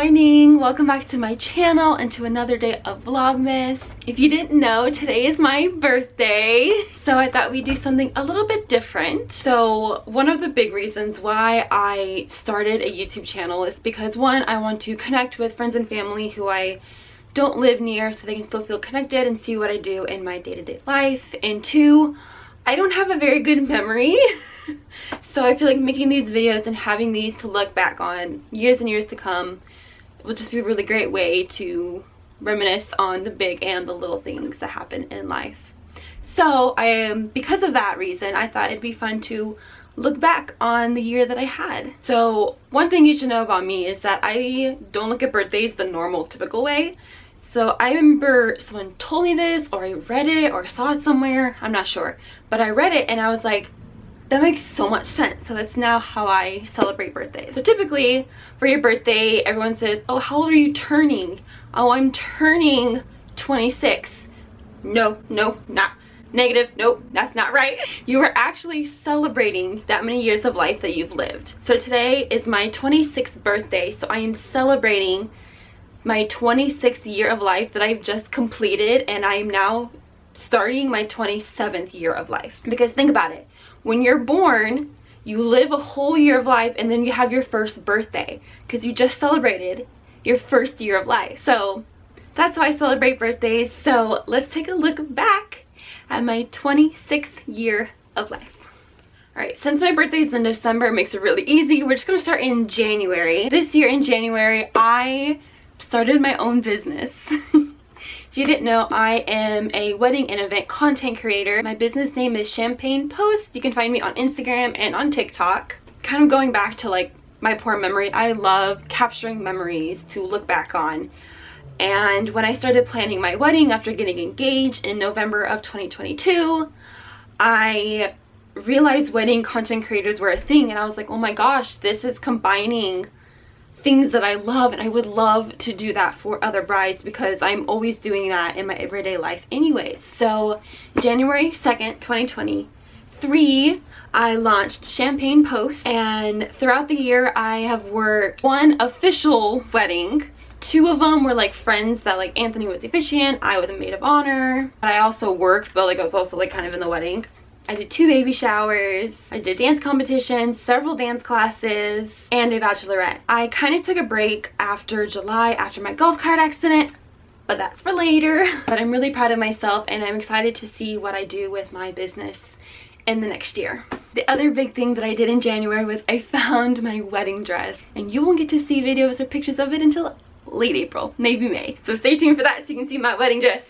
morning, welcome back to my channel and to another day of Vlogmas. If you didn't know, today is my birthday, so I thought we'd do something a little bit different. So one of the big reasons why I started a YouTube channel is because one, I want to connect with friends and family who I don't live near so they can still feel connected and see what I do in my day-to-day life, and two, I don't have a very good memory. So I feel like making these videos and having these to look back on years and years to come will just be a really great way to reminisce on the big and the little things that happen in life. So because of that reason, I thought it'd be fun to look back on the year that I had. So one thing you should know about me is that I don't look at birthdays the normal, typical way. So I remember someone told me this, or I read it, or saw it somewhere, I'm not sure. But I read it and I was like, that makes so much sense. So that's now how I celebrate birthdays. So typically for your birthday, everyone says, oh, how old are you turning? Oh, I'm turning 26. No, not negative. Nope, that's not right. You are actually celebrating that many years of life that you've lived. So today is my 26th birthday. So I am celebrating my 26th year of life that I've just completed, and I am now starting my 27th year of life. Because think about it. When you're born, you live a whole year of life and then you have your first birthday because you just celebrated your first year of life. So that's why I celebrate birthdays. So let's take a look back at my 26th year of life. Alright, since my birthday is in December, it makes it really easy. We're just going to start in January. This year in January, I started my own business. If you didn't know, I am a wedding and event content creator. My business name is Champagne Post. You can find me on Instagram and on TikTok. Kind of going back to like my poor memory, I love capturing memories to look back on. And when I started planning my wedding after getting engaged in November of 2022, I realized wedding content creators were a thing, and I was like, oh my gosh, this is combining things that I love, and I would love to do that for other brides because I'm always doing that in my everyday life anyways. So January 2nd, 2023, I launched Champagne Post, and throughout the year I have worked one official wedding. Two of them were like friends that like Anthony was the officiant, I was a maid of honor, but I also worked, but like I was also like kind of in the wedding. I did 2 baby showers, I did dance competitions, several dance classes, and a bachelorette. I kind of took a break after July after my golf cart accident, but that's for later. But I'm really proud of myself and I'm excited to see what I do with my business in the next year. The other big thing that I did in January was I found my wedding dress, and you won't get to see videos or pictures of it until late April, maybe May. So stay tuned for that so you can see my wedding dress.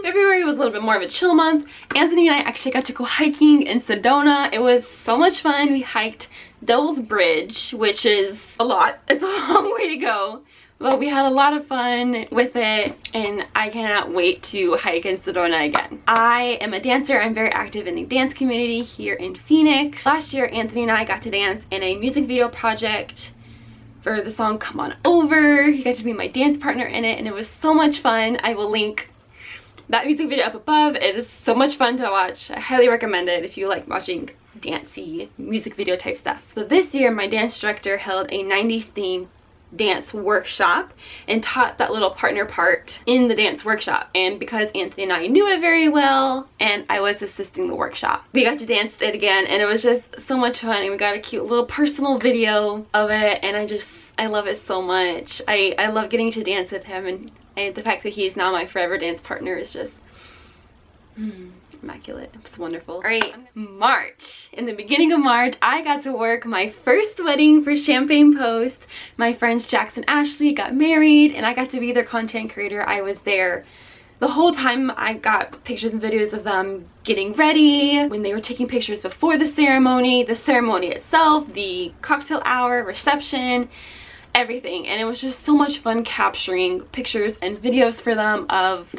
February was a little bit more of a chill month. Anthony and I actually got to go hiking in Sedona. It was so much fun. We hiked Devil's Bridge, which is a lot. It's a long way to go, but we had a lot of fun with it, and I cannot wait to hike in Sedona again. I am a dancer. I'm very active in the dance community here in Phoenix. Last year, Anthony and I got to dance in a music video project for the song Come On Over. He got to be my dance partner in it, and it was so much fun. I will link that music video up above. It is so much fun to watch. I highly recommend it if you like watching dancey music video type stuff. So this year my dance director held a 90s theme dance workshop and taught that little partner part in the dance workshop, and because Anthony and I knew it very well and I was assisting the workshop, we got to dance it again, and it was just so much fun, and we got a cute little personal video of it, and I love it so much. I love getting to dance with him, and the fact that he is now my forever dance partner is just immaculate. It's wonderful. Alright, March. In the beginning of March, I got to work my first wedding for Champagne Post. My friends Jax and Ashley got married, and I got to be their content creator. I was there the whole time. I got pictures and videos of them getting ready, when they were taking pictures before the ceremony itself, the cocktail hour, reception, everything. And it was just so much fun capturing pictures and videos for them of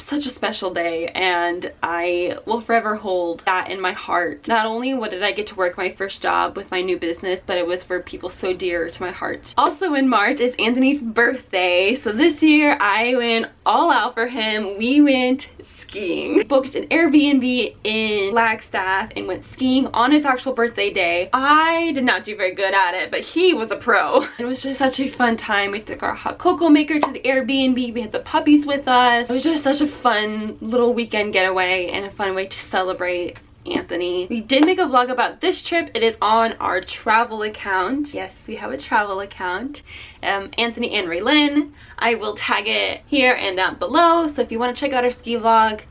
such a special day, and I will forever hold that in my heart. Not only did I get to work my first job with my new business, but it was for people so dear to my heart. Also in March is Anthony's birthday, so this year I went all out for him. We went skiing. Booked an Airbnb in Flagstaff and went skiing on his actual birthday day. I did not do very good at it, but he was a pro. It was just such a fun time. We took our hot cocoa maker to the Airbnb. We had the puppies with us. It was just such a fun little weekend getaway and a fun way to celebrate Anthony. We did make a vlog about this trip. It is on our travel account. Yes, we have a travel account. Anthony and Raylyn. I will tag it here and down below, so if you want to check out our ski vlog,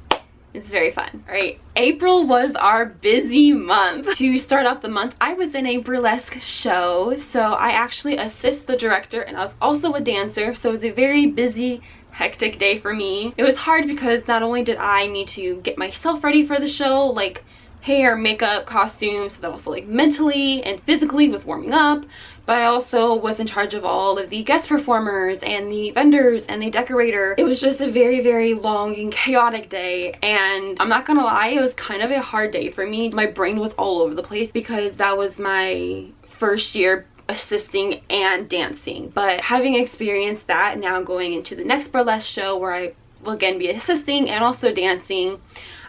it's very fun. All right, April was our busy month. To start off the month, I was in a burlesque show, so I actually assist the director, and I was also a dancer, so it was a very busy, hectic day for me. It was hard because not only did I need to get myself ready for the show, like hair, makeup, costumes, but also like mentally and physically with warming up, but I also was in charge of all of the guest performers and the vendors and the decorator. It was just a very, very long and chaotic day, and I'm not gonna lie, it was kind of a hard day for me. My brain was all over the place because that was my first year assisting and dancing, but having experienced that, now going into the next burlesque show where I will again be assisting and also dancing,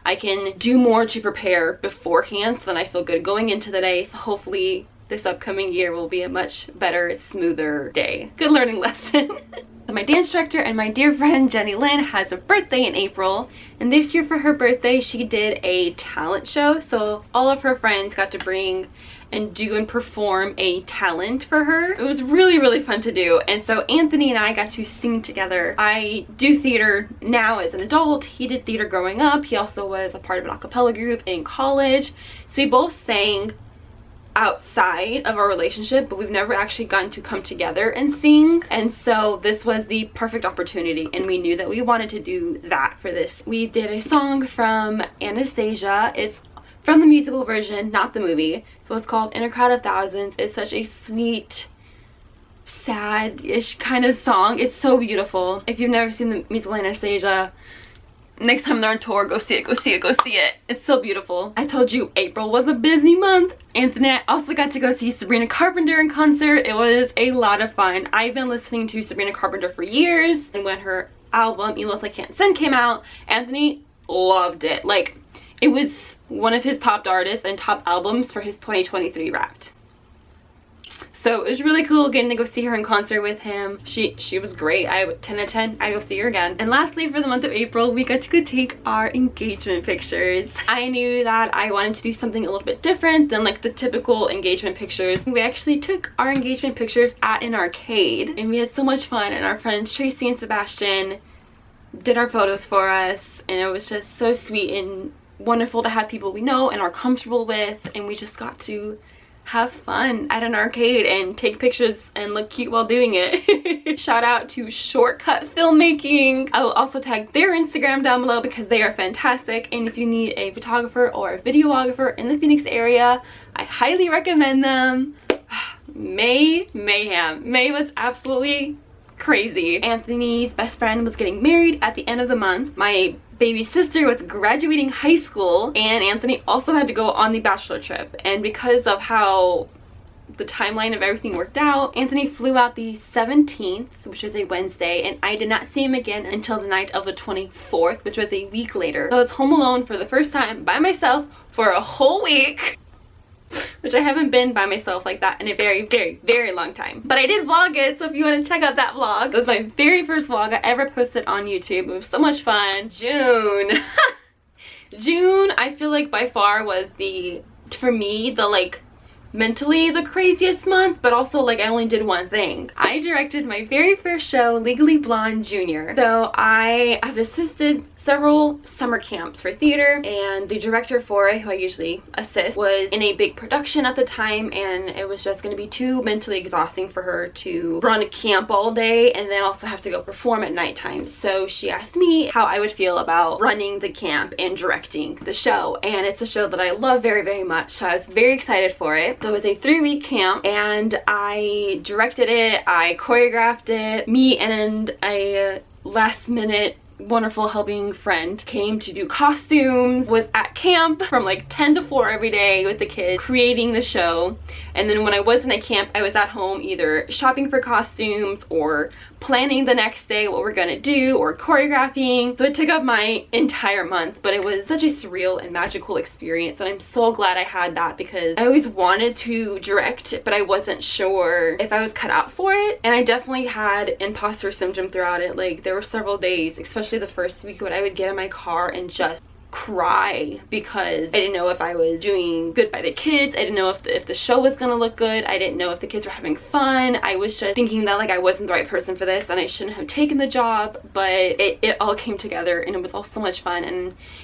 I can do more to prepare beforehand so then I feel good going into the day. So hopefully this upcoming year will be a much better, smoother day. Good learning lesson. So my dance director and my dear friend Jenny Lynn has a birthday in April, and this year for her birthday she did a talent show. So all of her friends got to bring and do and perform a talent for her. It was really, really fun to do, and so Anthony and I got to sing together. I do theater now as an adult. He did theater growing up. He also was a part of an a cappella group in college, so we both sang outside of our relationship, but we've never actually gotten to come together and sing, and so this was the perfect opportunity, and we knew that we wanted to do that for this. We did a song from Anastasia. It's from the musical version, not the movie. So it's called In a Crowd of Thousands. It's such a sweet, sad-ish kind of song. It's so beautiful. If you've never seen the musical Anastasia, next time they're on tour, go see it, go see it, go see it. It's so beautiful. I told you April was a busy month. Anthony and I also got to go see Sabrina Carpenter in concert. It was a lot of fun. I've been listening to Sabrina Carpenter for years, and when her album Emails I Can't Send came out, Anthony loved it. Like, it was one of his top artists and top albums for his 2023 Wrapped. So it was really cool getting to go see her in concert with him. She was great. 10 out of 10. I'd go see her again. And lastly, for the month of April, we got to go take our engagement pictures. I knew that I wanted to do something a little bit different than like the typical engagement pictures. We actually took our engagement pictures at an arcade, and we had so much fun, and our friends Tracy and Sebastian did our photos for us, and it was just so sweet and wonderful to have people we know and are comfortable with, and we just got to have fun at an arcade and take pictures and look cute while doing it. Shout out to Shortcut Filmmaking. I will also tag their Instagram down below because they are fantastic, and if you need a photographer or a videographer in the Phoenix area, I highly recommend them. Mayhem. May was absolutely crazy. Anthony's best friend was getting married at the end of the month. My baby sister was graduating high school, and Anthony also had to go on the bachelor trip, and because of how the timeline of everything worked out, Anthony flew out the 17th, which was a Wednesday, and I did not see him again until the night of the 24th, which was a week later. So I was home alone for the first time by myself for a whole week, which I haven't been by myself like that in a very, very, very long time. But I did vlog it, so if you want to check out that vlog, it was my very first vlog I ever posted on YouTube. It was so much fun. June. June, I feel like by far was for me, the like mentally the craziest month, but also like I only did one thing. I directed my very first show, Legally Blonde Junior. So I have assisted several summer camps for theater, and the director for it, who I usually assist, was in a big production at the time, and it was just going to be too mentally exhausting for her to run a camp all day and then also have to go perform at nighttime. So she asked me how I would feel about running the camp and directing the show, and it's a show that I love very, very much, so I was very excited for it. So it was a 3-week camp, and I directed it, I choreographed it. Me and a last minute wonderful helping friend came to do costumes, was at camp from like 10 to 4 every day with the kids creating the show. And then when I wasn't at camp, I was at home either shopping for costumes or planning the next day what we're gonna do or choreographing. So it took up my entire month, but it was such a surreal and magical experience, and I'm so glad I had that because I always wanted to direct, but I wasn't sure if I was cut out for it. And I definitely had imposter syndrome throughout it. Like, there were several days, especially the first week, when I would get in my car and just cry because I didn't know if I was doing good by the kids. I didn't know if the show was gonna look good. I didn't know if the kids were having fun. I was just thinking that like I wasn't the right person for this and I shouldn't have taken the job, but it all came together and it was all so much fun,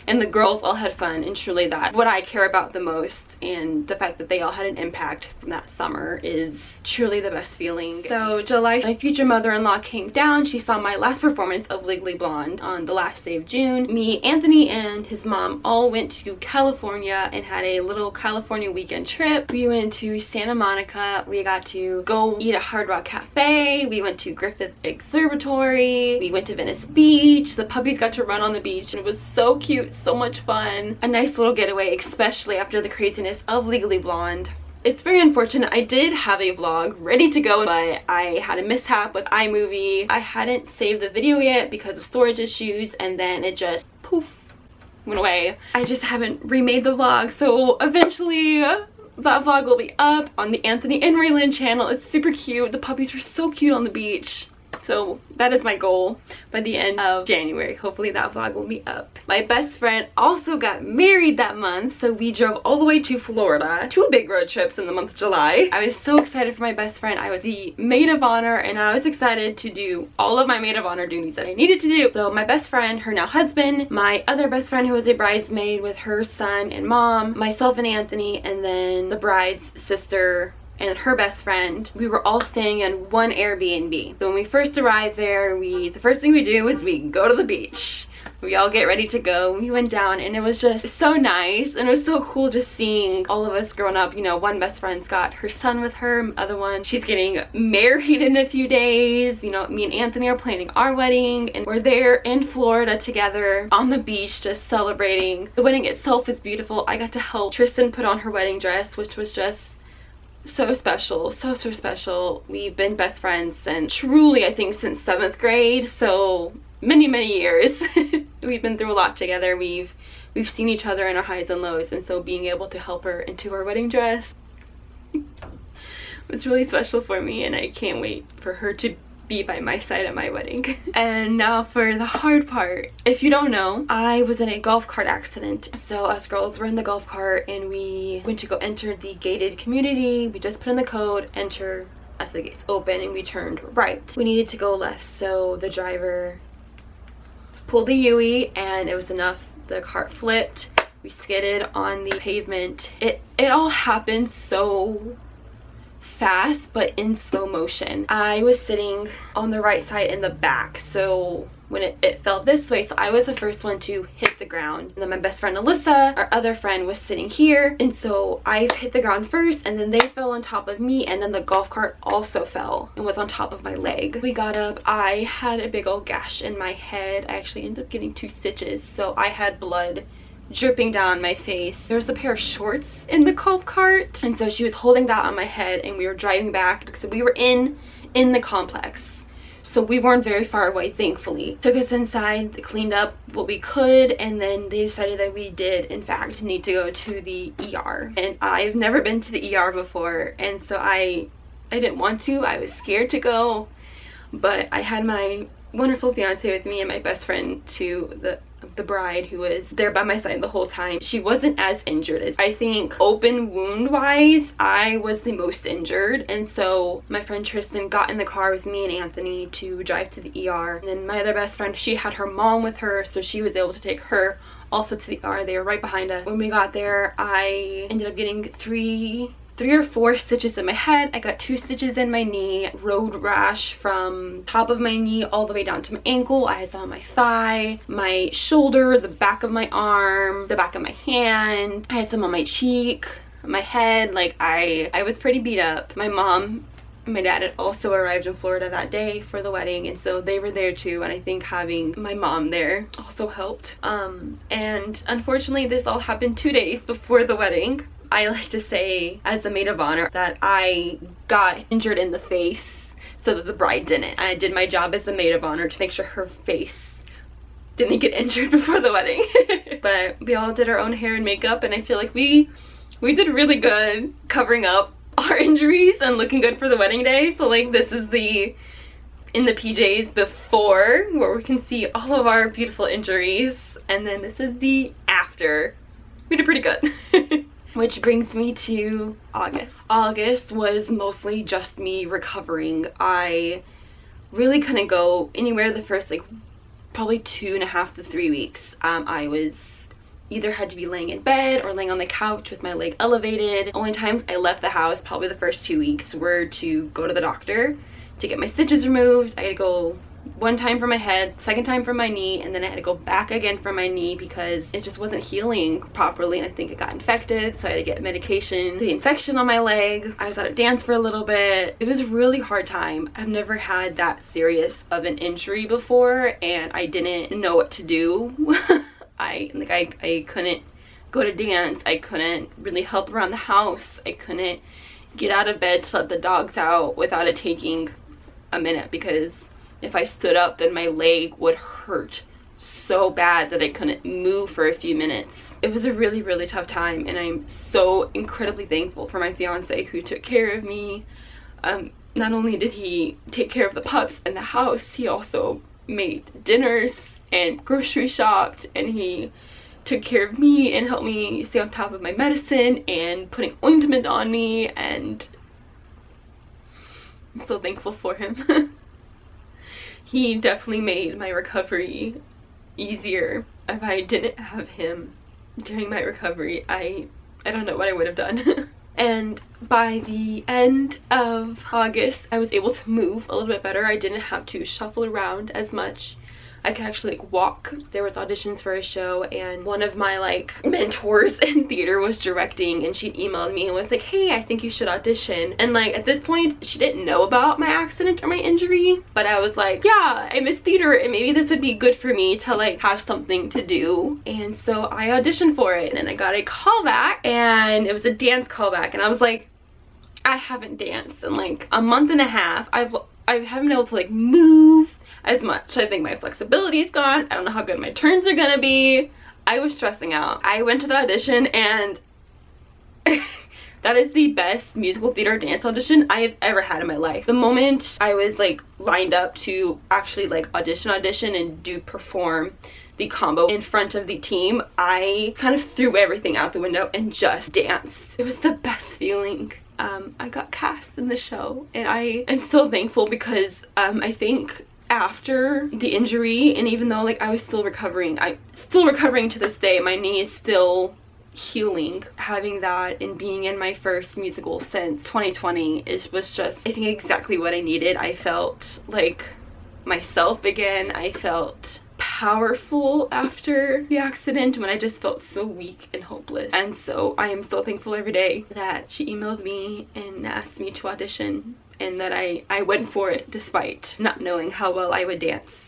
and the girls all had fun, and truly that's what I care about the most. And the fact that they all had an impact from that summer is truly the best feeling. So July, my future mother-in-law came down. She saw my last performance of Legally Blonde on the last day of June. Me, Anthony, and his mom all went to California and had a little California weekend trip. We went to Santa Monica. We got to go eat at Hard Rock Cafe. We went to Griffith Observatory. We went to Venice Beach. The puppies got to run on the beach. It was so cute, so much fun. A nice little getaway, especially after the craziness of Legally Blonde. It's very unfortunate. I did have a vlog ready to go, but I had a mishap with iMovie. I hadn't saved the video yet because of storage issues, and then it just poof went away. I just haven't remade the vlog, so eventually that vlog will be up on the Anthony and Raylan channel. It's super cute. The puppies were so cute on the beach. So that is my goal by the end of January. Hopefully that vlog will be up. My best friend also got married that month, so we drove all the way to Florida. 2 big road trips in the month of July. I was so excited for my best friend. I was the maid of honor, and I was excited to do all of my maid of honor duties that I needed to do. So my best friend, her now husband, my other best friend who was a bridesmaid with her son and mom, myself and Anthony, and then the bride's sister and her best friend, we were all staying in one Airbnb. So when we first arrived there, the first thing we do is we go to the beach. We all get ready to go. We went down and it was just so nice, and it was so cool just seeing all of us growing up. You know, one best friend's got her son with her, other one, she's getting married in a few days. You know, me and Anthony are planning our wedding, and we're there in Florida together on the beach just celebrating. The wedding itself was beautiful. I got to help Tristan put on her wedding dress, which was just so special, so special. We've been best friends and truly I think since 7th grade, so many years. We've been through a lot together. We've seen each other in our highs and lows, and so being able to help her into her wedding dress was really special for me, and I can't wait for her to be by my side at my wedding. And now for the hard part. If you don't know, I was in a golf cart accident. So us girls were in the golf cart and we went to go enter the gated community. We just put in the code, enter as the gates open, and we turned right. We needed to go left, so the driver pulled the U-ey and it was enough. The cart flipped. We skidded on the pavement. It all happened so fast, but in slow motion. I was sitting on the right side in the back, so when it fell this way, so I was the first one to hit the ground. And then my best friend Alyssa, our other friend, was sitting here, and so I hit the ground first, and then they fell on top of me, and then the golf cart also fell and was on top of my leg. We got up. I had a big old gash in my head. I actually ended up getting 2 stitches, so I had blood dripping down my face. There was a pair of shorts in the golf cart, and so she was holding that on my head, and we were driving back because we were in the complex, so we weren't very far away, thankfully. Took us inside, cleaned up what we could, and then they decided that we did in fact need to go to the ER. And I've never been to the ER before, and so I didn't want to. I was scared to go, but I had my wonderful fiance with me and my best friend to the bride, who was there by my side the whole time. She wasn't as injured as I think. Open wound wise, I was the most injured, and so my friend Tristan got in the car with me and Anthony to drive to the ER. And then my other best friend, she had her mom with her, so she was able to take her also to the ER. They were right behind us. When we got there, I ended up getting 3 or 4 stitches in my head. I got 2 stitches in my knee, road rash from top of my knee all the way down to my ankle. I had some on my thigh, my shoulder, the back of my arm, the back of my hand. I had some on my cheek, my head. Like I was pretty beat up. My mom my dad had also arrived in Florida that day for the wedding, and so they were there too, and I think having my mom there also helped. And unfortunately this all happened 2 days before the wedding. I like to say as the maid of honor that I got injured in the face so that the bride didn't. I did my job as the maid of honor to make sure her face didn't get injured before the wedding. But we all did our own hair and makeup, and I feel like we did really good covering up our injuries and looking good for the wedding day. So like this is the in the PJs before, where we can see all of our beautiful injuries, and then this is the after. We did pretty good. Which brings me to August. August was mostly just me recovering. I really couldn't go anywhere the first like probably 2.5 to 3 weeks. I was either had to be laying in bed or laying on the couch with my leg elevated. Only times I left the house probably the first 2 weeks were to go to the doctor to get my stitches removed. I had to go one time for my head, second time for my knee, and then I had to go back again for my knee because it just wasn't healing properly, and I think it got infected, so I had to get medication. The infection on my leg. I was out of dance for a little bit. It was a really hard time. I've never had that serious of an injury before, and I didn't know what to do. I couldn't go to dance. I couldn't really help around the house. I couldn't get out of bed to let the dogs out without it taking a minute, because if I stood up then my leg would hurt so bad that I couldn't move for a few minutes. It was a really, really tough time, and I'm so incredibly thankful for my fiance who took care of me. Not only did he take care of the pups and the house, he also made dinners and grocery shopped, and he took care of me and helped me stay on top of my medicine and putting ointment on me, and I'm so thankful for him. He definitely made my recovery easier. If I didn't have him during my recovery, I don't know what I would have done. And by the end of August, I was able to move a little bit better. I didn't have to shuffle around as much. I could actually like walk. There was auditions for a show, and one of my like mentors in theater was directing, and she emailed me and was like, hey, I think you should audition. And like at this point she didn't know about my accident or my injury, but I was like, yeah, I miss theater and maybe this would be good for me to like have something to do. And so I auditioned for it, and I got a call back, and it was a dance callback, and I was like, I haven't danced in like a month and a half. I haven't been able to like move as much. I think my flexibility is gone. I don't know how good my turns are gonna be. I was stressing out. I went to the audition, and that is the best musical theater dance audition I have ever had in my life. The moment I was like lined up to actually like audition and do perform the combo in front of the team, I kind of threw everything out the window and just danced. It was the best feeling. I got cast in the show, and I am so thankful because I think after the injury, and even though like I was still recovering, I'm still recovering to this day, my knee is still healing. Having that and being in my first musical since 2020 was just, I think, exactly what I needed. I felt like myself again. I felt powerful after the accident when I just felt so weak and hopeless. And so I am so thankful every day that she emailed me and asked me to audition, and that I went for it despite not knowing how well I would dance.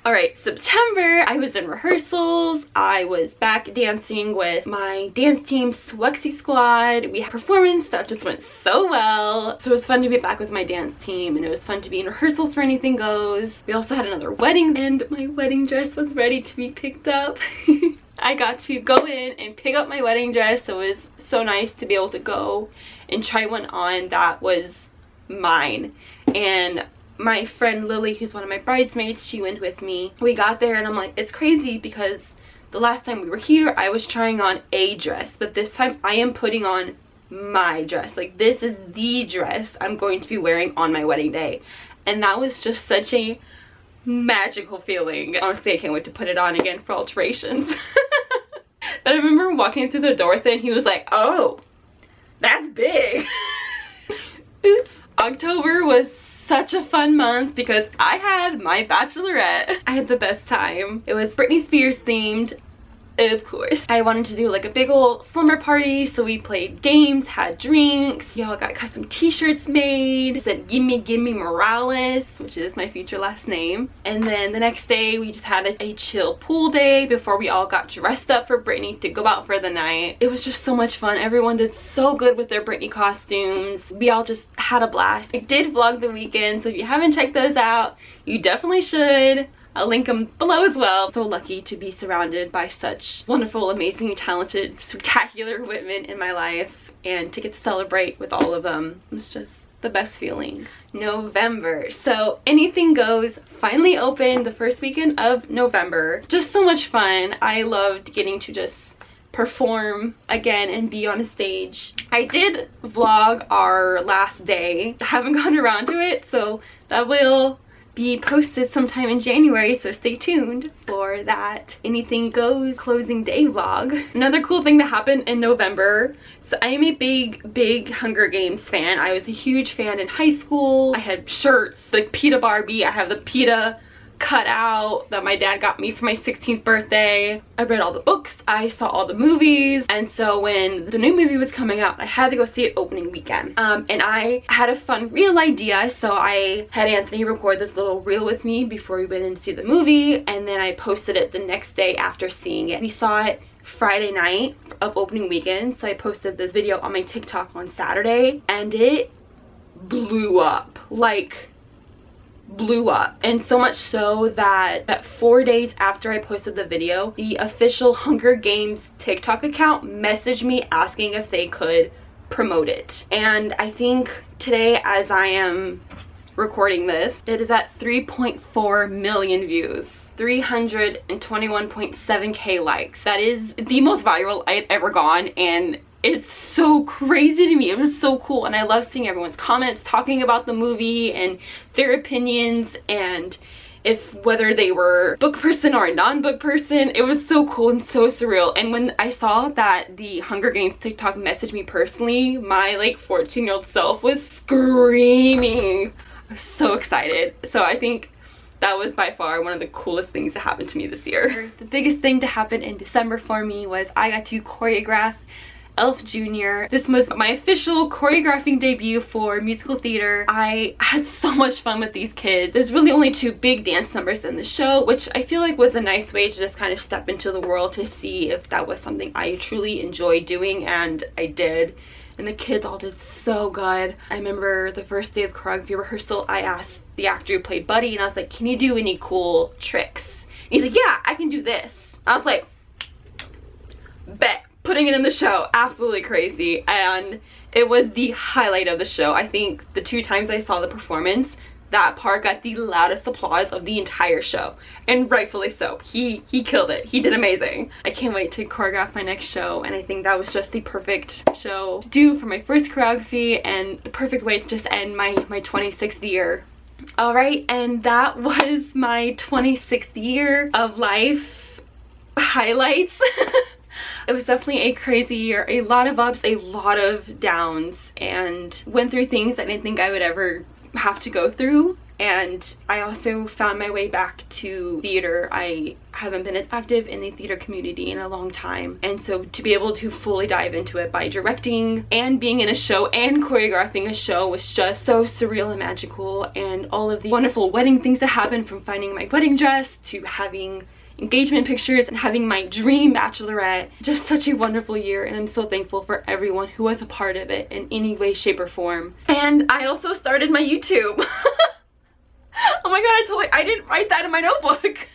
Alright, September, I was in rehearsals. I was back dancing with my dance team, Swexy Squad. We had a performance that just went so well. So it was fun to be back with my dance team, and it was fun to be in rehearsals for Anything Goes. We also had another wedding, and my wedding dress was ready to be picked up. I got to go in and pick up my wedding dress, so it was so nice to be able to go and try one on that was mine. And my friend Lily, who's one of my bridesmaids, she went with me. We got there, and I'm like, it's crazy because the last time we were here I was trying on a dress, but this time I am putting on my dress. Like, this is the dress I'm going to be wearing on my wedding day, and that was just such a magical feeling. Honestly, I can't wait to put it on again for alterations. But I remember walking through the door and he was like, oh, that's big. Oops. October was such a fun month because I had my bachelorette. I had the best time. It was Britney Spears themed. Of course. I wanted to do like a big old slumber party, so we played games, had drinks, y'all got custom t-shirts made. It said gimme Morales, which is my future last name. And then the next day we just had a chill pool day before we all got dressed up for Britney to go out for the night. It was just so much fun. Everyone did so good with their Britney costumes. We all just had a blast. I did vlog the weekend, so if you haven't checked those out, you definitely should. I'll link them below as well. So lucky to be surrounded by such wonderful, amazing, talented, spectacular women in my life, and to get to celebrate with all of them. It's just the best feeling. November. So Anything Goes finally opened the first weekend of November. Just so much fun. I loved getting to just perform again and be on a stage. I did vlog our last day. I haven't gotten around to it, so that will be posted sometime in January, so stay tuned for that Anything Goes closing day vlog. Another cool thing that happened in November, so I am a big Hunger Games fan. I was a huge fan in high school. I had shirts like PETA Barbie. I have the PETA cut out that my dad got me for my 16th birthday. I read all the books, I saw all the movies, and so when the new movie was coming out, I had to go see it opening weekend. And I had a fun reel idea, so I had Anthony record this little reel with me before we went in to see the movie, and then I posted it the next day after seeing it. We saw it Friday night of opening weekend, so I posted this video on my TikTok on Saturday, and it blew up. Like, blew up. And so much so that 4 days after I posted the video, the official Hunger Games TikTok account messaged me asking if they could promote it. And I think today, as I am recording this, it is at 3.4 million views, 321.7k likes. That is the most viral I've ever gone, and it's so crazy to me. It was so cool, and I love seeing everyone's comments talking about the movie and their opinions, and whether they were book person or a non-book person. It was so cool and so surreal. And when I saw that the Hunger Games TikTok messaged me personally, my like 14-year-old self was screaming. I was so excited. So I think that was by far one of the coolest things that happened to me this year. The biggest thing to happen in December for me was I got to choreograph Elf Jr. This was my official choreographing debut for musical theater. I had so much fun with these kids. There's really only 2 big dance numbers in the show, which I feel like was a nice way to just kind of step into the world to see if that was something I truly enjoyed doing, and I did. And the kids all did so good. I remember the first day of choreography rehearsal, I asked the actor who played Buddy, and I was like, can you do any cool tricks? And he's like, yeah, I can do this. I was like, bet. Putting it in the show, absolutely crazy, and it was the highlight of the show. I think the 2 times I saw the performance, that part got the loudest applause of the entire show, and rightfully so. He killed it. He did amazing. I can't wait to choreograph my next show, and I think that was just the perfect show to do for my first choreography, and the perfect way to just end my 26th year. Alright, and that was my 26th year of life highlights. It was definitely a crazy year, a lot of ups, a lot of downs, and went through things I didn't think I would ever have to go through. And I also found my way back to theater. I haven't been as active in the theater community in a long time, and so to be able to fully dive into it by directing and being in a show and choreographing a show was just so surreal and magical. And all of the wonderful wedding things that happened, from finding my wedding dress to having engagement pictures and having my dream bachelorette. Just such a wonderful year, and I'm so thankful for everyone who was a part of it in any way, shape, or form. And I also started my YouTube. Oh my god, I didn't write that in my notebook.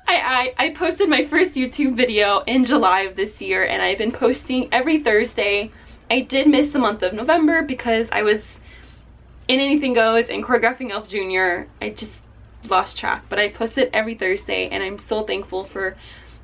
I posted my first YouTube video in July of this year, and I've been posting every Thursday. I did miss the month of November because I was in Anything Goes and choreographing Elf Jr. I just lost track, but I post it every Thursday, and I'm so thankful for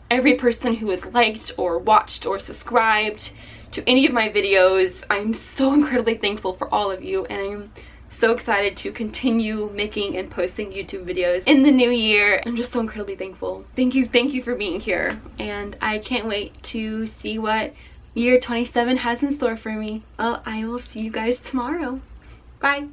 every person who has liked or watched or subscribed to any of my videos. I'm so incredibly thankful for all of you, and I'm so excited to continue making and posting YouTube videos in the new year. I'm just so incredibly thankful. Thank you for being here, and I can't wait to see what year 27 has in store for me. Well, I will see you guys tomorrow. Bye.